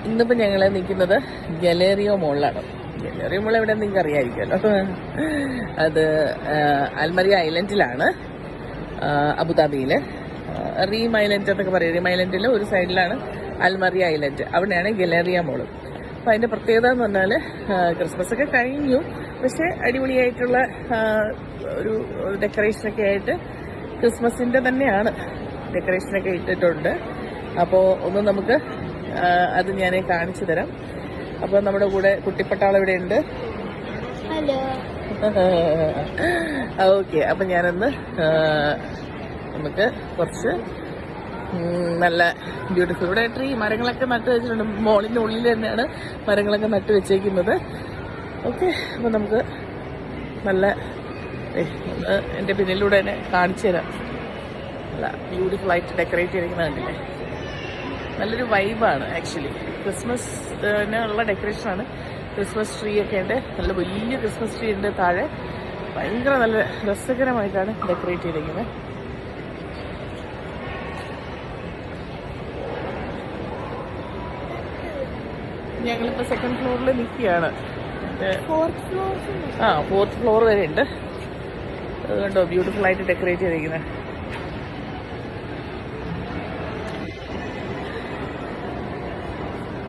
ഇന്നിപ്പോൾ ഞങ്ങൾ നിൽക്കുന്നത് ഗലേറിയോ മോളിലാണ്. ഗലേറിയോ മോൾ എവിടെ നിങ്ങൾക്ക് അറിയാമായിരിക്കുമല്ലോ. അത് അൽമറിയ ഐലൻഡിലാണ്, അബുദാബിയിൽ. റീം ഐലൻഡ് എന്നൊക്കെ പറയും. റീം ഐലൻഡിൽ ഒരു സൈഡിലാണ് അൽമറിയ ഐലൻഡ്, അവിടെയാണ് ഗലേറിയ മോള്. അപ്പോൾ അതിൻ്റെ പ്രത്യേകത എന്ന് പറഞ്ഞാൽ ക്രിസ്മസ് ഒക്കെ കഴിഞ്ഞു, പക്ഷേ അടിപൊളിയായിട്ടുള്ള ഒരു ഡെക്കറേഷനൊക്കെ ആയിട്ട് ക്രിസ്മസിൻ്റെ തന്നെയാണ് ഡെക്കറേഷനൊക്കെ ഇട്ടിട്ടുണ്ട്. അപ്പോൾ ഒന്ന് നമുക്ക് അത് ഞാൻ കാണിച്ചു തരാം. അപ്പോൾ നമ്മുടെ കൂടെ കുട്ടിപ്പട്ടാളം ഇവിടെ ഉണ്ട്. ഹലോ. ഓക്കെ, അപ്പം ഞാനൊന്ന് നമുക്ക് കുറച്ച് നല്ല ബ്യൂട്ടിഫുൾ ഇവിടെ ട്രീ മരങ്ങളൊക്കെ നട്ട് വെച്ചിട്ടുണ്ട്. മോളിൻ്റെ ഉള്ളിൽ തന്നെയാണ് മരങ്ങളൊക്കെ നട്ട് വെച്ചേക്കുന്നത്. ഓക്കെ, അപ്പം നമുക്ക് നല്ല എൻ്റെ പിന്നിലൂടെ തന്നെ കാണിച്ചു തരാം. നല്ല ബ്യൂട്ടിഫുൾ ആയിട്ട് ഡെക്കറേറ്റ് ചെയ്തിരിക്കുന്നത് കണ്ടില്ലേ. നല്ലൊരു വൈബാണ് ആക്ച്വലി. ക്രിസ്മസിനുള്ള ഡെക്കറേഷനാണ്. ക്രിസ്മസ് ട്രീ ഒക്കെ ഉണ്ട്, നല്ല വലിയ ക്രിസ്മസ് ട്രീ ഉണ്ട് താഴെ. ഭയങ്കര നല്ല രസകരമായിട്ടാണ് ഡെക്കറേറ്റ് ചെയ്തിരിക്കുന്നത്. ഞങ്ങളിപ്പോൾ സെക്കൻഡ് ഫ്ലോറിൽ നിൽക്കുകയാണ്. ഫോർത്ത് ഫ്ലോർ വരെ ഉണ്ട്. അതുകൊണ്ടോ ബ്യൂട്ടിഫുൾ ആയിട്ട് ഡെക്കറേറ്റ് ചെയ്തിരിക്കുന്നത്.